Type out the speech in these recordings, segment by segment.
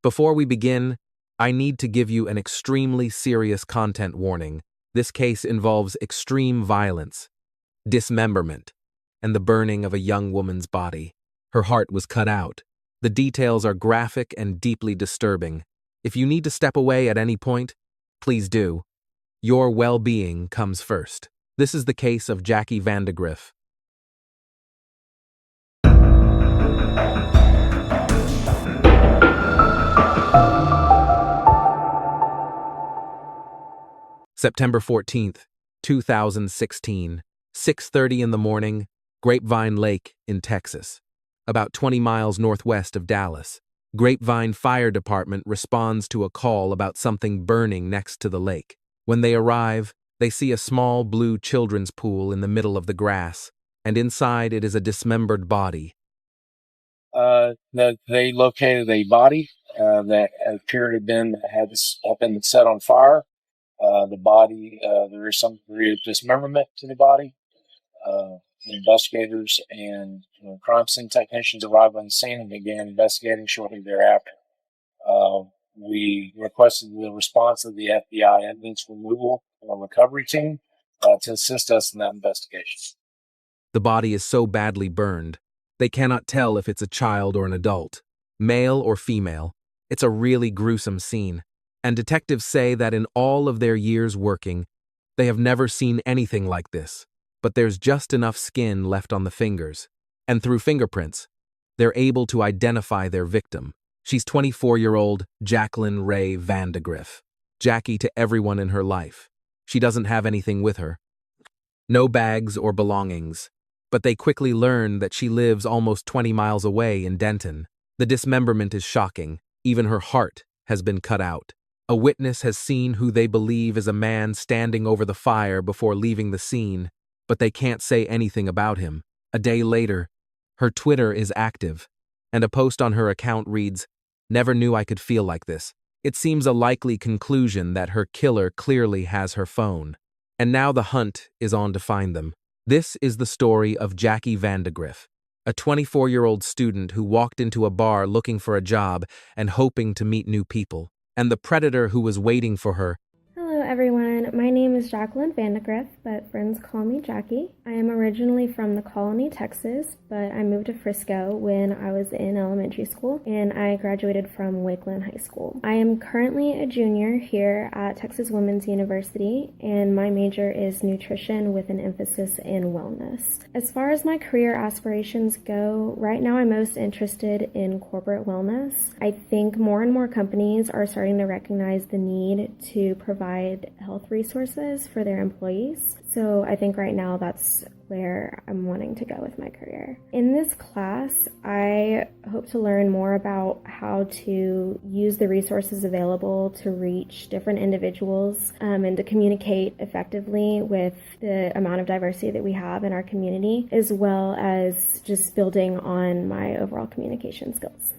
Before we begin, I need to give you an extremely serious content warning. This case involves extreme violence, dismemberment, and the burning of a young woman's body. Her heart was cut out. The details are graphic and deeply disturbing. If you need to step away at any point, please do. Your well-being comes first. This is the case of Jackie Vandagriff. September 14th, 2016, 6:30 in the morning, Grapevine Lake in Texas, about 20 miles northwest of Dallas. Grapevine Fire Department responds to a call about something burning next to the lake. When they arrive, they see a small blue children's pool in the middle of the grass, and inside it is a dismembered body. They located a body that appeared to have been set on fire. The body, there is some degree of dismemberment to the body. Investigators and crime scene technicians arrived on the scene and began investigating shortly thereafter. We requested the response of the FBI evidence removal and recovery team to assist us in that investigation. The body is so badly burned, they cannot tell if it's a child or an adult, male or female. It's a really gruesome scene, and detectives say that in all of their years working, they have never seen anything like this. But there's just enough skin left on the fingers, and through fingerprints, they're able to identify their victim. She's 24-year-old Jacqueline Ray Vandagriff, Jackie to everyone in her life. She doesn't have anything with her, no bags or belongings, but they quickly learn that she lives almost 20 miles away in Denton. The dismemberment is shocking. Even her heart has been cut out. A witness has seen who they believe is a man standing over the fire before leaving the scene, but they can't say anything about him. A day later, her Twitter is active, and a post on her account reads, "Never knew I could feel like this." It seems a likely conclusion that her killer clearly has her phone, and now the hunt is on to find them. This is the story of Jackie Vandagriff, a 24-year-old student who walked into a bar looking for a job and hoping to meet new people, and the predator who was waiting for her. Hello everyone, my name is Jacqueline Vandagriff, but friends call me Jackie. I am originally from the Colony, Texas, but I moved to Frisco when I was in elementary school, and I graduated from Wakeland High School. I am currently a junior here at Texas Women's University, and my major is nutrition with an emphasis in wellness. As far as my career aspirations go, right now I'm most interested in corporate wellness. I think more and more companies are starting to recognize the need to provide health resources for their employees. So I think right now that's where I'm wanting to go with my career. In this class, I hope to learn more about how to use the resources available to reach different individuals and to communicate effectively with the amount of diversity that we have in our community, as well as just building on my overall communication skills.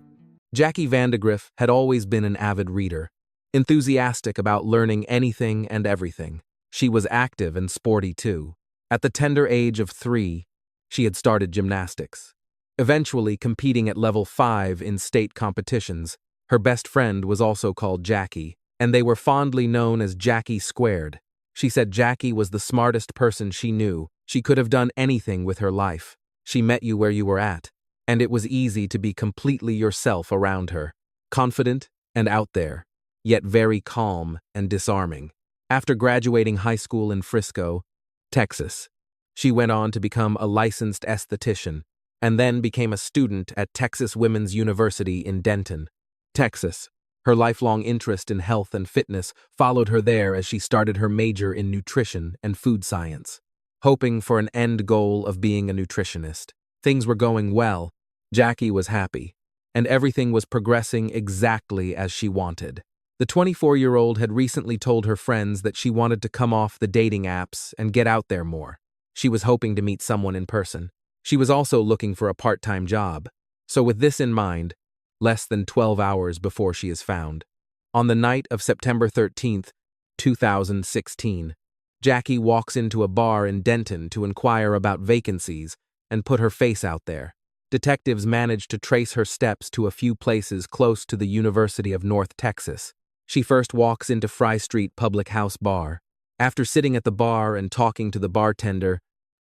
Jackie Vandagriff had always been an avid reader, enthusiastic about learning anything and everything. She was active and sporty too. At the tender age of 3, she had started gymnastics, eventually competing at level 5 in state competitions. Her best friend was also called Jackie, and they were fondly known as Jackie Squared. She said Jackie was the smartest person she knew. She could have done anything with her life. She met you where you were at, and it was easy to be completely yourself around her, confident and out there, yet very calm and disarming. After graduating high school in Frisco, Texas, she went on to become a licensed esthetician and then became a student at Texas Women's University in Denton, Texas. Her lifelong interest in health and fitness followed her there as she started her major in nutrition and food science, hoping for an end goal of being a nutritionist. Things were going well, Jackie was happy, and everything was progressing exactly as she wanted. The 24-year-old had recently told her friends that she wanted to come off the dating apps and get out there more. She was hoping to meet someone in person. She was also looking for a part-time job. So with this in mind, less than 12 hours before she is found, on the night of September 13th, 2016, Jackie walks into a bar in Denton to inquire about vacancies and put her face out there. detectives managed to trace her steps to a few places close to the University of North Texas. She first walks into Fry Street Public House Bar. After sitting at the bar and talking to the bartender,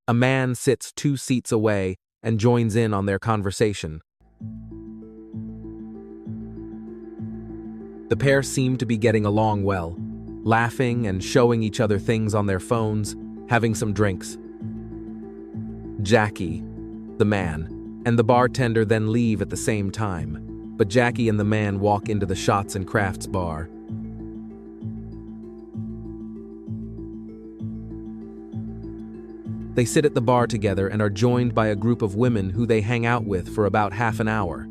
a man sits 2 seats away and joins in on their conversation. The pair seem to be getting along well, laughing and showing each other things on their phones, having some drinks. Jackie, the man, and the bartender then leave at the same time, but Jackie and the man walk into the Shots and Crafts bar. They sit at the bar together and are joined by a group of women who they hang out with for about half an hour.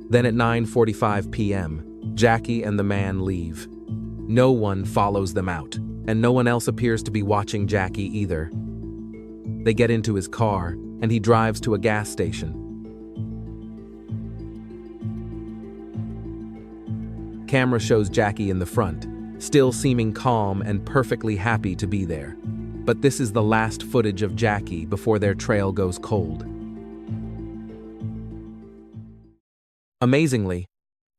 Then at 9:45 p.m., Jackie and the man leave. No one follows them out, and no one else appears to be watching Jackie either. They get into his car, and he drives to a gas station. Camera shows Jackie in the front, still seeming calm and perfectly happy to be there. But this is the last footage of Jackie before their trail goes cold. Amazingly,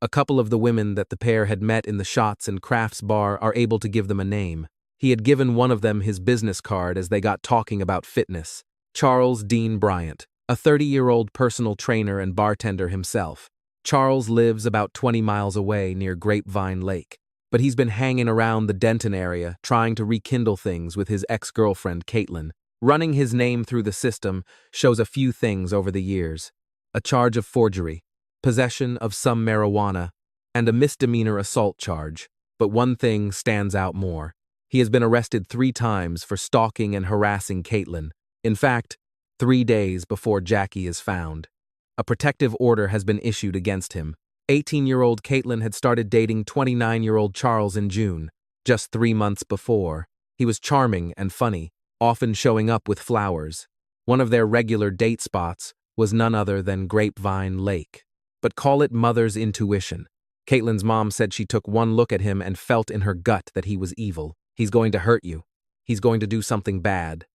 a couple of the women that the pair had met in the Shots and Crafts bar are able to give them a name. He had given one of them his business card as they got talking about fitness. Charles Dean Bryant, a 30-year-old personal trainer and bartender himself. Charles lives about 20 miles away near Grapevine Lake, but he's been hanging around the Denton area trying to rekindle things with his ex-girlfriend Caitlin. Running his name through the system shows a few things over the years: a charge of forgery, possession of some marijuana, and a misdemeanor assault charge. But one thing stands out more. He has been arrested 3 times for stalking and harassing Caitlin. In fact, 3 days before Jackie is found. A protective order has been issued against him. 18-year-old Caitlin had started dating 29-year-old Charles in June, just 3 months before. He was charming and funny, often showing up with flowers. One of their regular date spots was none other than Grapevine Lake. But call it mother's intuition. Caitlin's mom said she took one look at him and felt in her gut that he was evil. He's going to hurt you. He's going to do something bad,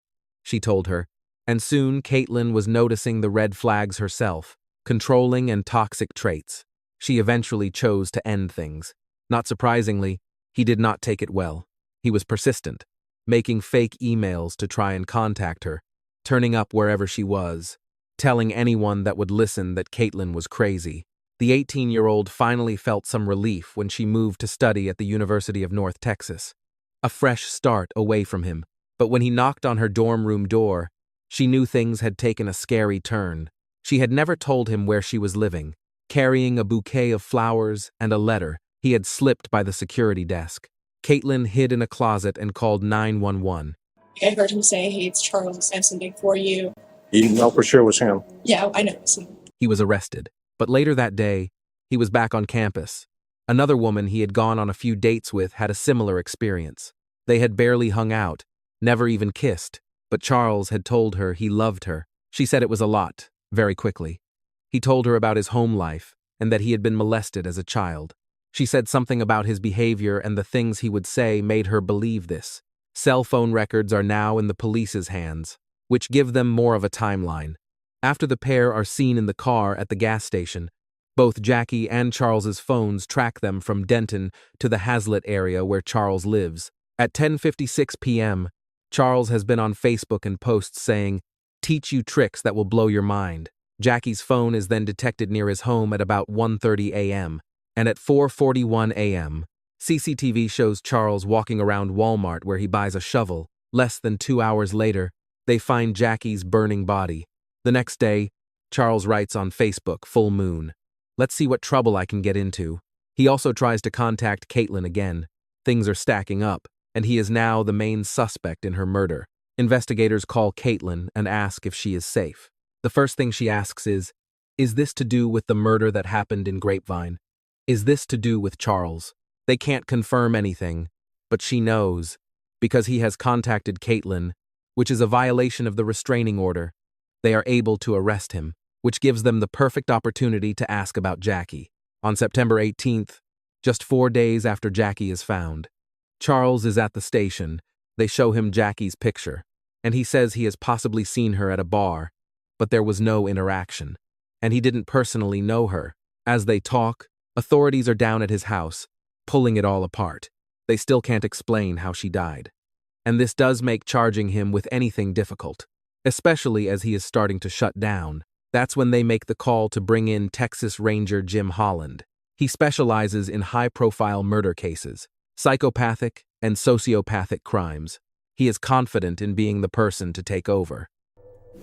she told her. And soon Caitlin was noticing the red flags herself, controlling and toxic traits. She eventually chose to end things. Not surprisingly, he did not take it well. He was persistent, making fake emails to try and contact her, turning up wherever she was, telling anyone that would listen that Caitlin was crazy. The 18-year-old finally felt some relief when she moved to study at the University of North Texas. A fresh start away from him, but when he knocked on her dorm room door, she knew things had taken a scary turn. She had never told him where she was living. Carrying a bouquet of flowers and a letter, he had slipped by the security desk. Caitlin hid in a closet and called 911. I heard him say, "Hey, it's Charles. I have something for you." You know for sure it was him? Yeah, I know. He was arrested, but later that day, he was back on campus. Another woman he had gone on a few dates with had a similar experience. They had barely hung out, never even kissed, but Charles had told her he loved her. She said it was a lot, very quickly. He told her about his home life and that he had been molested as a child. She said something about his behavior, and the things he would say made her believe this. Cell phone records are now in the police's hands, which give them more of a timeline. After the pair are seen in the car at the gas station, both Jackie and Charles's phones track them from Denton to the Hazlitt area where Charles lives. At 10:56 p.m., Charles has been on Facebook and posts saying, "Teach you tricks that will blow your mind." Jackie's phone is then detected near his home at about 1:30 a.m., and at 4:41 a.m., CCTV shows Charles walking around Walmart where he buys a shovel. Less than 2 hours later, they find Jackie's burning body. The next day, Charles writes on Facebook, "Full moon. Let's see what trouble I can get into." He also tries to contact Caitlin again. Things are stacking up, and he is now the main suspect in her murder. Investigators call Caitlin and ask if she is safe. The first thing she asks is this to do with the murder that happened in Grapevine? Is this to do with Charles? They can't confirm anything, but she knows, because he has contacted Caitlin, which is a violation of the restraining order. They are able to arrest him, which gives them the perfect opportunity to ask about Jackie. On September 18th, just 4 days after Jackie is found. Charles is at the station. They show him Jackie's picture, and he says he has possibly seen her at a bar, but there was no interaction, and he didn't personally know her. As they talk, authorities are down at his house, pulling it all apart. They still can't explain how she died. And this does make charging him with anything difficult, especially as he is starting to shut down. That's when they make the call to bring in Texas Ranger Jim Holland. He specializes in high-profile murder cases, psychopathic and sociopathic crimes. He is confident in being the person to take over.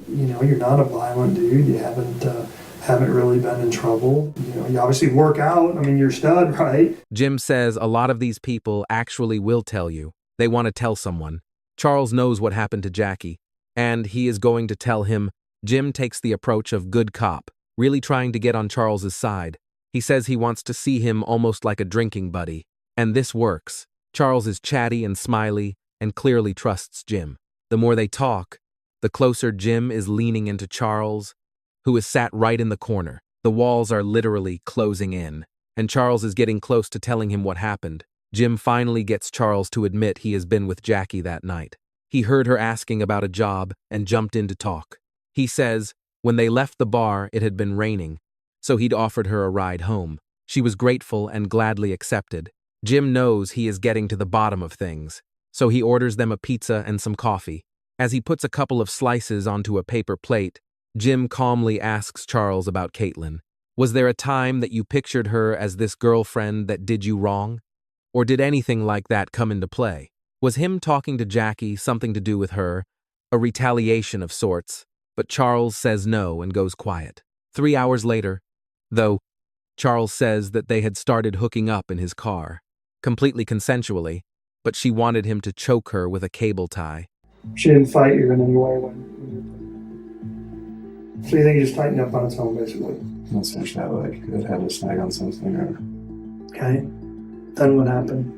You know, you're not a violent dude. You haven't really been in trouble. You know, you obviously work out. I mean, you're a stud, right? Jim says a lot of these people actually will tell you. They want to tell someone. Charles knows what happened to Jackie, and he is going to tell him. Jim takes the approach of good cop, really trying to get on Charles's side. He says he wants to see him almost like a drinking buddy, and this works. Charles is chatty and smiley and clearly trusts Jim. The more they talk, the closer Jim is leaning into Charles, who is sat right in the corner. The walls are literally closing in, and Charles is getting close to telling him what happened. Jim finally gets Charles to admit he has been with Jackie that night. He heard her asking about a job and jumped in to talk. He says when they left the bar, it had been raining, so he'd offered her a ride home. She was grateful and gladly accepted. Jim knows he is getting to the bottom of things, so he orders them a pizza and some coffee. As he puts a couple of slices onto a paper plate, Jim calmly asks Charles about Caitlin. Was there a time that you pictured her as this girlfriend that did you wrong? Or did anything like that come into play? Was him talking to Jackie something to do with her, a retaliation of sorts? But Charles says no and goes quiet. 3 hours later, though, Charles says that they had started hooking up in his car, completely consensually, but she wanted him to choke her with a cable tie. She didn't fight you in any way so you think you just tightened up on its own, basically? Let's finish that like it had a snag on something or... Okay. Then what happened?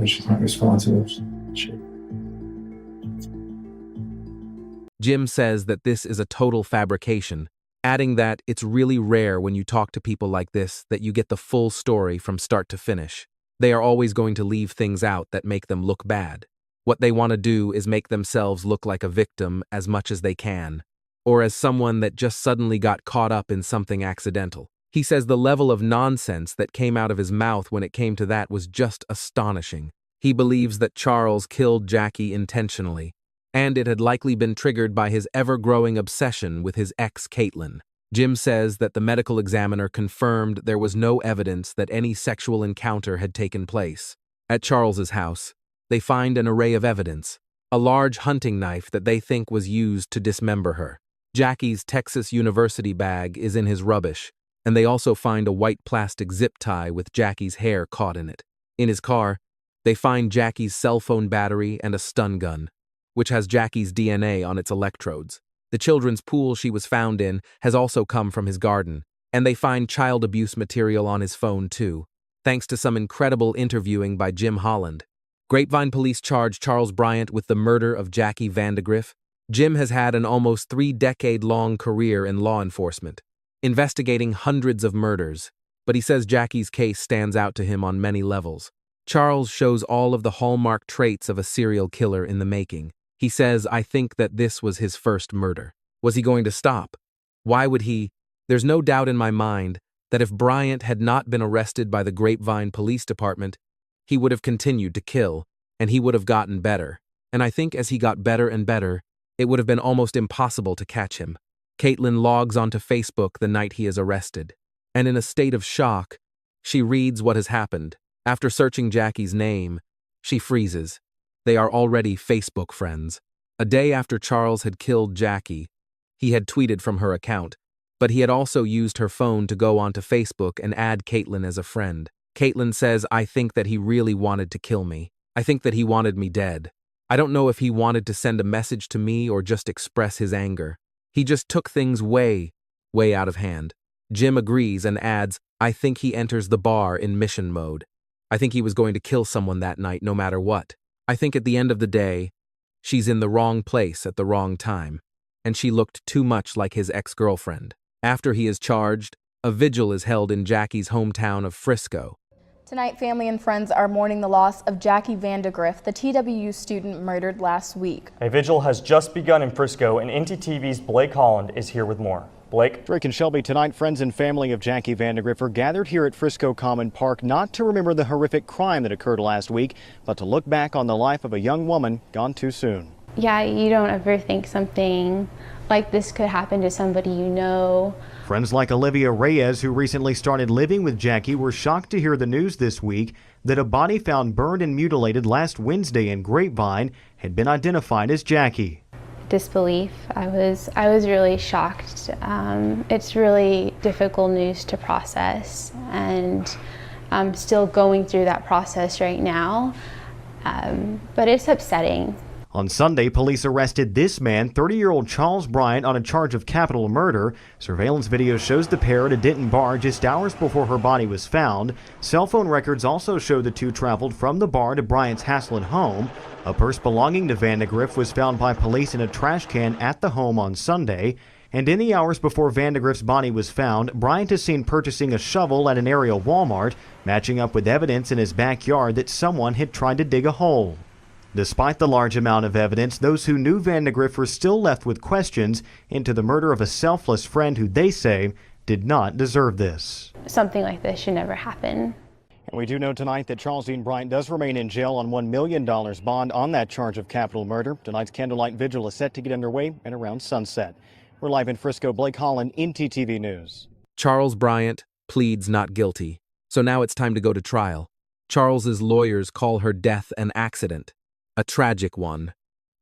She's not responsive. Jim says that this is a total fabrication, adding that it's really rare when you talk to people like this that you get the full story from start to finish. They are always going to leave things out that make them look bad. What they want to do is make themselves look like a victim as much as they can, or as someone that just suddenly got caught up in something accidental. He says the level of nonsense that came out of his mouth when it came to that was just astonishing. He believes that Charles killed Jackie intentionally, and it had likely been triggered by his ever-growing obsession with his ex Caitlin. Jim says that the medical examiner confirmed there was no evidence that any sexual encounter had taken place. At Charles's house, they find an array of evidence, a large hunting knife that they think was used to dismember her. Jackie's Texas University bag is in his rubbish, and they also find a white plastic zip tie with Jackie's hair caught in it. In his car, they find Jackie's cell phone battery and a stun gun, which has Jackie's DNA on its electrodes. The children's pool she was found in has also come from his garden, and they find child abuse material on his phone too, thanks to some incredible interviewing by Jim Holland. Grapevine police charge Charles Bryant with the murder of Jackie Vandagriff. Jim has had an almost 3-decade-long career in law enforcement, investigating hundreds of murders, but he says Jackie's case stands out to him on many levels. Charles shows all of the hallmark traits of a serial killer in the making. He says, I think that this was his first murder. Was he going to stop? Why would he? There's no doubt in my mind that if Bryant had not been arrested by the Grapevine Police Department, he would have continued to kill, and he would have gotten better. And I think as he got better and better, it would have been almost impossible to catch him. Caitlin logs onto Facebook the night he is arrested, and in a state of shock, she reads what has happened. After searching Jackie's name, she freezes. They are already Facebook friends. A day after Charles had killed Jackie, he had tweeted from her account, but he had also used her phone to go onto Facebook and add Caitlin as a friend. Caitlin says, I think that he really wanted to kill me. I think that he wanted me dead. I don't know if he wanted to send a message to me or just express his anger. He just took things way out of hand. Jim agrees and adds, I think he enters the bar in mission mode. I think he was going to kill someone that night no matter what. I think at the end of the day, she's in the wrong place at the wrong time, and she looked too much like his ex-girlfriend. After he is charged, a vigil is held in Jackie's hometown of Frisco. Tonight, family and friends are mourning the loss of Jackie Vandagriff, the TWU student murdered last week. A vigil has just begun in Frisco, and NTTV's Blake Holland is here with more. Blake? Drake and Shelby, tonight friends and family of Jackie Vandagriff are gathered here at Frisco Common Park not to remember the horrific crime that occurred last week, but to look back on the life of a young woman gone too soon. Yeah, you don't ever think something like this could happen to somebody you know. Friends like Olivia Reyes, who recently started living with Jackie, were shocked to hear the news this week that a body found burned and mutilated last Wednesday in Grapevine had been identified as Jackie. Disbelief. I was really shocked. It's really difficult news to process, and I'm still going through that process right now, but it's upsetting. On Sunday, police arrested this man, 30-year-old Charles Bryant, on a charge of capital murder. Surveillance video shows the pair at a Denton bar just hours before her body was found. Cell phone records also show the two traveled from the bar to Bryant's Haslett home. A purse belonging to Vandagriff was found by police in a trash can at the home on Sunday. And in the hours before Vandagriff's body was found, Bryant is seen purchasing a shovel at an area Walmart, matching up with evidence in his backyard that someone had tried to dig a hole. Despite the large amount of evidence, those who knew Vandagriff were still left with questions into the murder of a selfless friend who they say did not deserve this. Something like this should never happen. And we do know tonight that Charles Dean Bryant does remain in jail on $1 million bond on that charge of capital murder. Tonight's candlelight vigil is set to get underway at around sunset. We're live in Frisco. Blake Holland, NTTV News. Charles Bryant pleads not guilty, so now it's time to go to trial. Charles's lawyers call her death an accident. A tragic one,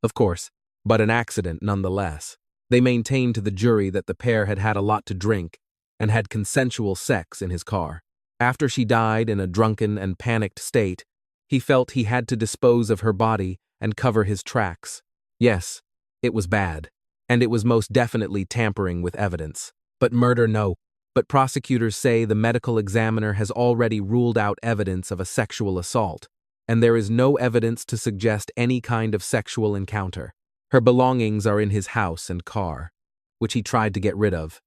of course, but an accident nonetheless. They maintain to the jury that the pair had had a lot to drink and had consensual sex in his car. After she died in a drunken and panicked state, he felt he had to dispose of her body and cover his tracks. Yes, it was bad, and it was most definitely tampering with evidence. But murder, no. But prosecutors say the medical examiner has already ruled out evidence of a sexual assault, and there is no evidence to suggest any kind of sexual encounter. Her belongings are in his house and car, which he tried to get rid of.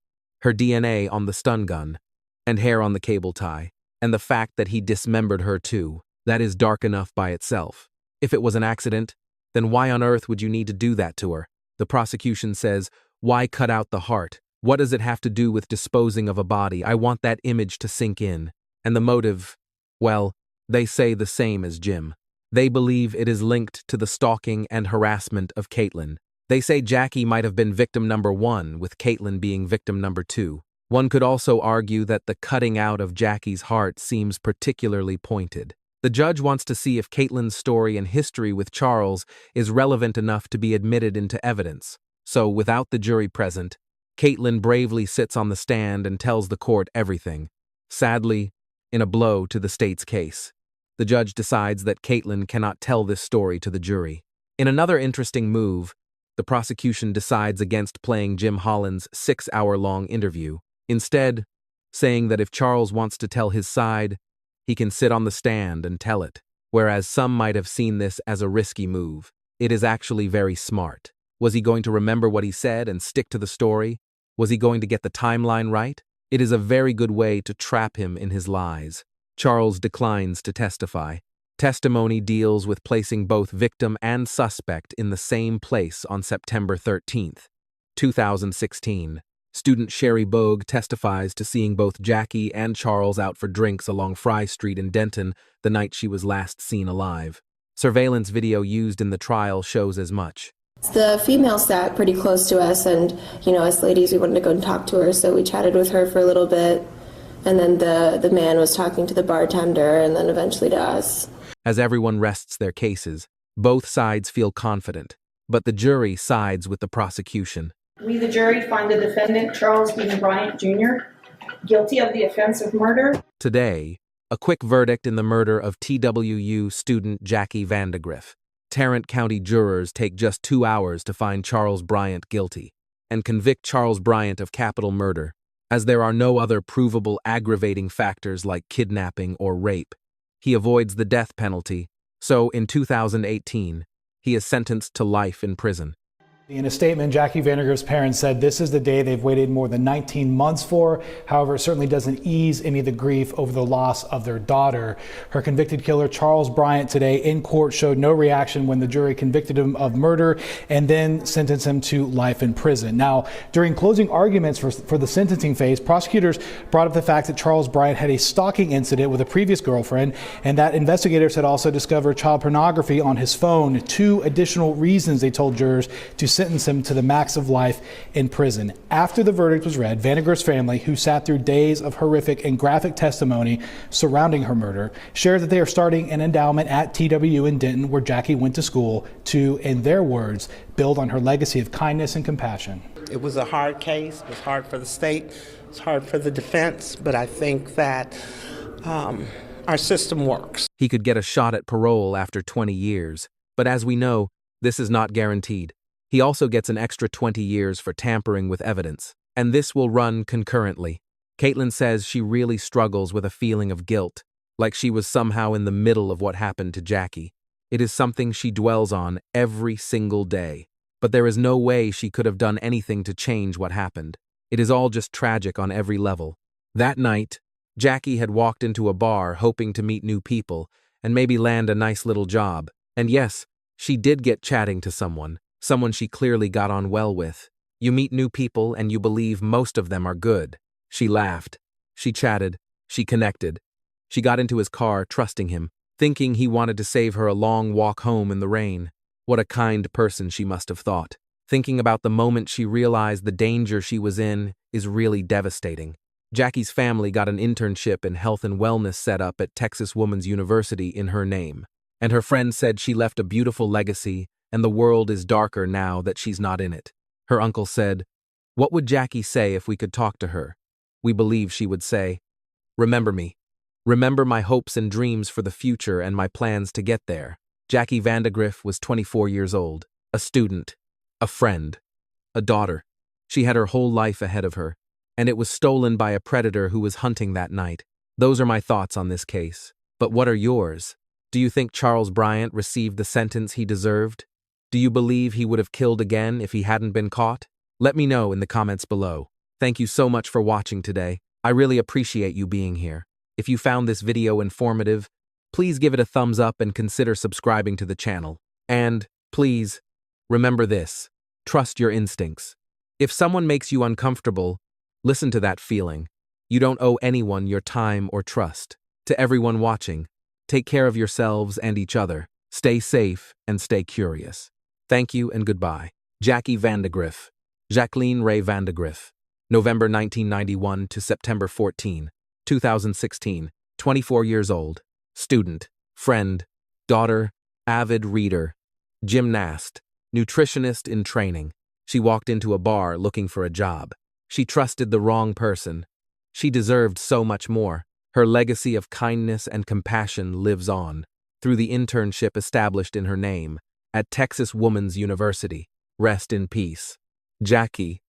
Her DNA on the stun gun, and hair on the cable tie, and the fact that he dismembered her too. That is dark enough by itself. If it was an accident, then why on earth would you need to do that to her? The prosecution says, why cut out the heart? What does it have to do with disposing of a body? I want that image to sink in. And the motive, well, they say the same as Jim. They believe it is linked to the stalking and harassment of Caitlin. They say Jackie might have been victim number 1, with Caitlin being victim number 2. One could also argue that the cutting out of Jackie's heart seems particularly pointed. The judge wants to see if Caitlin's story and history with Charles is relevant enough to be admitted into evidence. So, without the jury present, Caitlin bravely sits on the stand and tells the court everything. Sadly, in a blow to the state's case. The judge decides that Caitlin cannot tell this story to the jury. In another interesting move, the prosecution decides against playing Jim Holland's 6-hour-long interview, instead saying that if Charles wants to tell his side, he can sit on the stand and tell it. Whereas some might have seen this as a risky move, it is actually very smart. Was he going to remember what he said and stick to the story? Was he going to get the timeline right? It is a very good way to trap him in his lies. Charles declines to testify. Testimony deals with placing both victim and suspect in the same place on September 13th, 2016. Student Sherry Bogue testifies to seeing both Jackie and Charles out for drinks along Fry Street in Denton the night she was last seen alive. Surveillance video used in the trial shows as much. The female sat pretty close to us, and, as ladies, we wanted to go and talk to her, so we chatted with her for a little bit. And then the man was talking to the bartender and then eventually to us. As everyone rests their cases, both sides feel confident, but the jury sides with the prosecution. We, the jury, find the defendant, Charles Dean Bryant, Jr., guilty of the offense of murder. Today, a quick verdict in the murder of TWU student Jackie Vandagriff. Tarrant County jurors take just 2 hours to find Charles Bryant guilty and convict Charles Bryant of capital murder, as there are no other provable aggravating factors like kidnapping or rape. He avoids the death penalty, so in 2018, he is sentenced to life in prison. In a statement, Jackie Vandagriff's parents said this is the day they've waited more than 19 months for. However, it certainly doesn't ease any of the grief over the loss of their daughter. Her convicted killer, Charles Bryant, today in court showed no reaction when the jury convicted him of murder and then sentenced him to life in prison. Now, during closing arguments for the sentencing phase, prosecutors brought up the fact that Charles Bryant had a stalking incident with a previous girlfriend and that investigators had also discovered child pornography on his phone. Two additional reasons they told jurors to sentence him to the max of life in prison. After the verdict was read, Vandagriff's family, who sat through days of horrific and graphic testimony surrounding her murder, shared that they are starting an endowment at TWU in Denton, where Jackie went to school, to, in their words, build on her legacy of kindness and compassion. It was a hard case. It was hard for the state. It was hard for the defense. But I think that our system works. He could get a shot at parole after 20 years. But as we know, this is not guaranteed. He also gets an extra 20 years for tampering with evidence, and this will run concurrently. Caitlin says she really struggles with a feeling of guilt, like she was somehow in the middle of what happened to Jackie. It is something she dwells on every single day, but there is no way she could have done anything to change what happened. It is all just tragic on every level. That night, Jackie had walked into a bar hoping to meet new people and maybe land a nice little job. And yes, she did get chatting to someone she clearly got on well with. You meet new people and you believe most of them are good. She laughed. She chatted. She connected. She got into his car, trusting him, thinking he wanted to save her a long walk home in the rain. What a kind person she must have thought. Thinking about the moment she realized the danger she was in is really devastating. Jackie's family got an internship in health and wellness set up at Texas Woman's University in her name. And her friend said she left a beautiful legacy, and the world is darker now that she's not in it. Her uncle said, "What would Jackie say if we could talk to her?" We believe she would say, "Remember me. Remember my hopes and dreams for the future and my plans to get there." Jackie Vandagriff was 24 years old, a student, a friend, a daughter. She had her whole life ahead of her, and it was stolen by a predator who was hunting that night. Those are my thoughts on this case. But what are yours? Do you think Charles Bryant received the sentence he deserved? Do you believe he would have killed again if he hadn't been caught? Let me know in the comments below. Thank you so much for watching today. I really appreciate you being here. If you found this video informative, please give it a thumbs up and consider subscribing to the channel. And, please, remember this. Trust your instincts. If someone makes you uncomfortable, listen to that feeling. You don't owe anyone your time or trust. To everyone watching, take care of yourselves and each other. Stay safe and stay curious. Thank you and goodbye. Jackie Vandagriff. Jacqueline Ray Vandagriff. November 1991 to September 14, 2016. 24 years old. Student. Friend. Daughter. Avid reader. Gymnast. Nutritionist in training. She walked into a bar looking for a job. She trusted the wrong person. She deserved so much more. Her legacy of kindness and compassion lives on through the internship established in her name at Texas Woman's University. Rest in peace. Jackie,